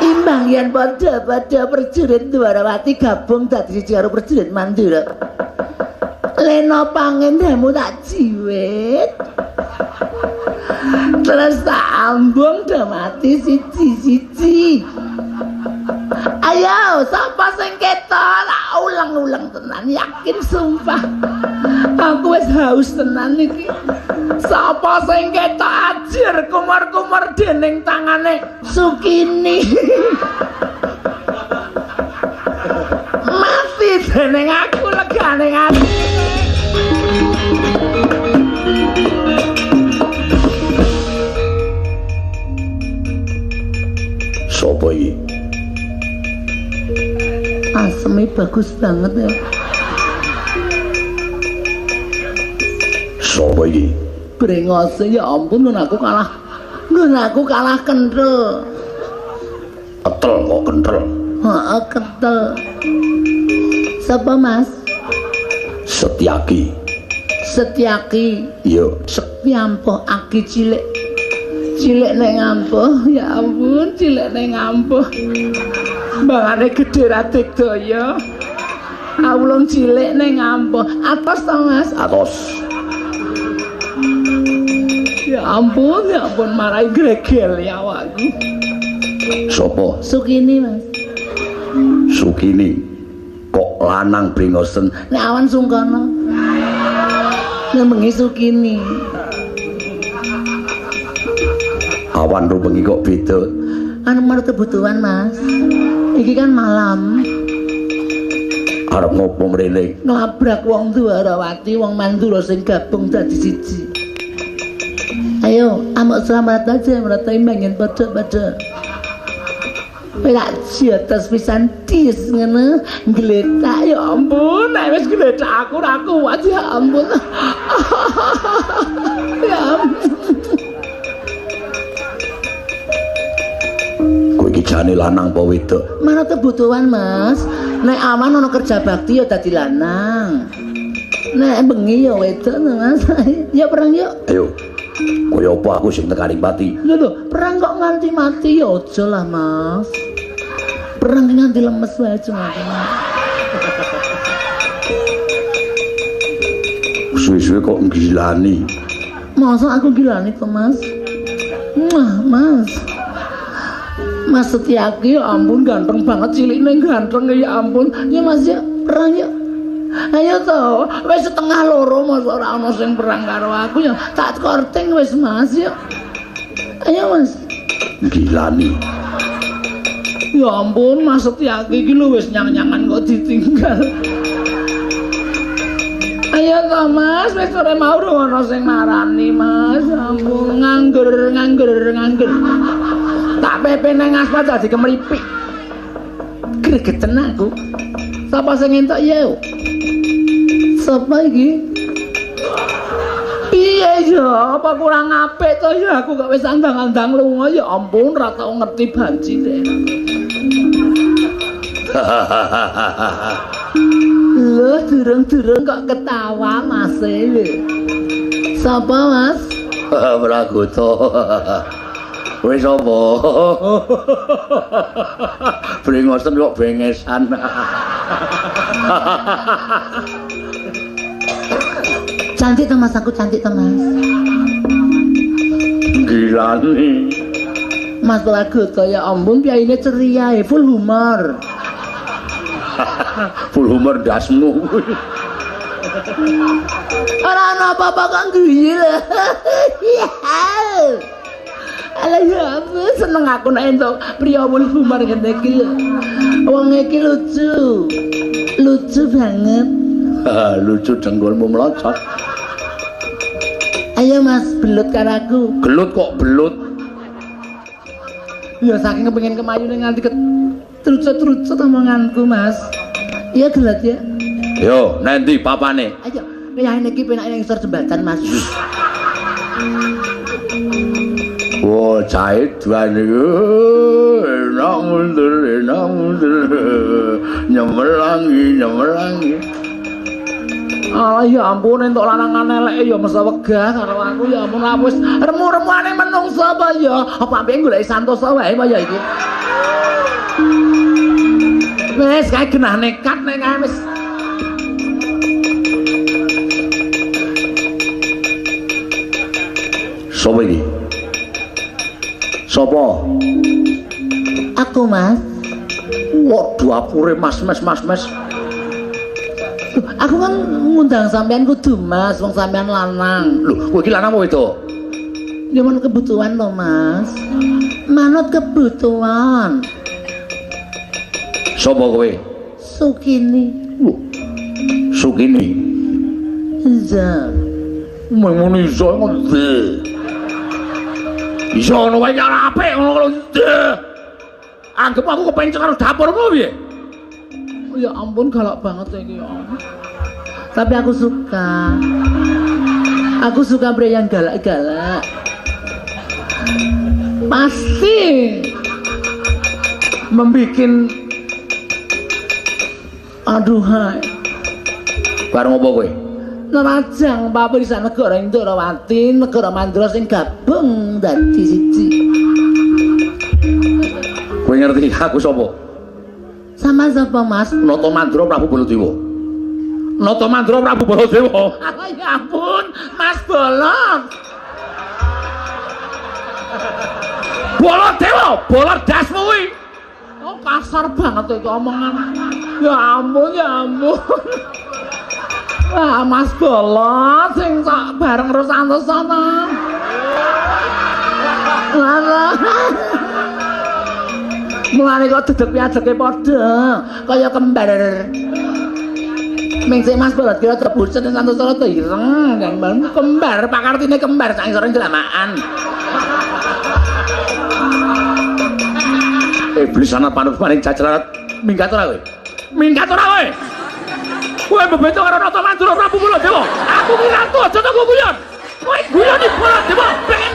Imbang yen padha-padha prajurit Dwarawati gabung dadi siji karo prajurit Mandura. Lena pangendhamu tak jiwit. Terus tak ambung mati siji-siji. Ayo, sapa sing ketok? Tak ulang-ulang tenan, yakin sumpah. Aku wis haus tenan iki. Sapa sing ketok ajir kumur-kumur dening tangane Sukini. Mati dening aku legane ati. Sopo iki? Aseme bagus banget ya. Sopo iki? Brengose ya ampun nggon aku kalah kenthel. Ketel kok kenthel. Heeh, kenthel. Sapa Mas? Setyaki. Setyaki. Yo, Setyampuh aki cilik. Cilik nek ngampuh, ya ampun, cilik nek ngampuh. Mbangane gedhe ra digdaya. Awulung cilik nek ngampuh. Atos to, Mas? atos. Ya ampun marai gregel ya awakku. Sopo? Sukini, Mas. Sukini. Kok lanang brengosen? Nek awan sungkono. Nek bengi Sukini. Awan rupengi kok beda. Anu menurut kebutuhan, Mas. Iki kan malam. Arep ngopo mrene? Nglabrak wong Dwarawati, wong Mandura sing gabung dadi siji. Ayo, amuk selamat aja merata imbangin padha-padha. Pelak atas pisan tis ngono, gletak ya ampun, nek wis gletak aku ra kuat ya ampun. Ya ampun. Kowe iki jane lanang apa wedok? Mana kebutuhan, Mas? Nek aman ono kerja bakti ya dadi lanang. Nek bengi ya wedok, Mas. Ya perang yuk. Ayo. Kaya apa aku sing tekani pati? Lho, perang kok nganti mati ya aja lah, Mas. Perang nganti lemes wae cuma. Suwe-suwe kok ngilani. Masa aku gilani to, Mas? Mas. Mas Setyaki ya ampun ganteng banget, cilikne ganteng ya ampun. Ya Mas ya, perang ya. Ayo to, wis setengah loro masa ora ana sing perang karo aku ya. Tak korting wis Mas ya. Ayo Mas. Gilani. Ya ampun, Mas Setyaki iki lho wis nyang-nyangan kok ditinggal. Ayo to Mas, wis sore mau ana sing marani Mas. Ampun, nganggur. Tak pepe nang aspal dadi kemripik. Gregeten aku. Sapa sing entuk ya? Sapa iki? Piye ya? Apa kurang apik to ya aku gak wis andang-andang lunga ya ampun ra tau ngerti banci deh. Lho durung-durung kok ketawa Mas e. Sapa Mas? Pragoto. Wis apa? Brengosen kok bengesan. Cantik to Mas, aku cantik to Mas. Gilani. Mas Pragoto ya ampun piyaine ceria full humor. Full humor dasmu. Ora ana apa-apa kok guyu lho. Alah ya ampun seneng aku nek entuk priya full humor ngene iki. Wong iki lucu. Lucu banget. Lucu jenggolmu melocot. Ayo Mas, belut karo aku. Gelut kok belut. Ya saking kepengin kemayune nganti trucut-trucut omonganku Mas. Iya gelut ya. Yo, nanti papane. Ayo, kayane iki penak ning isor jembatan Mas. Wah, cahe duane. Enak mundur. Nyemelangi. Ah ya ampun entuk lanangan eleke ya mesti wegah karo aku ya ampun wis remu-remuane menungso apa ya. Apa ambek golek santosa wae apa ya iki. Wis kae genah nekat nek kae wis. Sopo iki? Sopo? Aku, Mas. Waduh apure Mas. Aku kan ngundang sampean kudu Mas, wong sampean lanang. Lho, kowe iki lanang apa wedok? Ya men kebutuhan to, Mas. Manut kebutuhan. Sopo kowe? Sukini. Sukini. Iya. Ngono iso ngendi? Iso ngono wae ora apik ngono lho. Anggap aku kepencet karo dapurmu piye? Ya ampun galak banget iki ya. Tapi aku suka. Aku suka pria yang galak-galak. Pasti membikin aduhai. Bareng apa kowe? Nerajang paprisa negara Indrawati, negara Mandura sing gabung dadi siji. Kowe ngerti aku sapa? Sama sapa, Mas? Nata Mandura Prabu Baladewa. Nata Mandura Prabu Baladewa. Ah, ya ampun, Mas Bolot. Baladewa, bolot dasmu kuwi. Oh, kasar banget iki omongan. Ya ampun, ya ampun. Wah, Mas Bolot sing sak bareng terus antosana. Lah. Mulane kok dedeg piadeke padha, kaya kembar. Ming sik Mas Bolot kira tebusen antosana to ireng, kan kembar, pakartine kembar sak isore jelamaan. Iblis ana panut paring cacrat. Minggat ora kowe? Minggat ora kowe? Kowe bebeto karo Nata Mandura Prabu Baladewa. Aku ki ratu aja toko guyon. Kowe guyon iki Baladewa pengen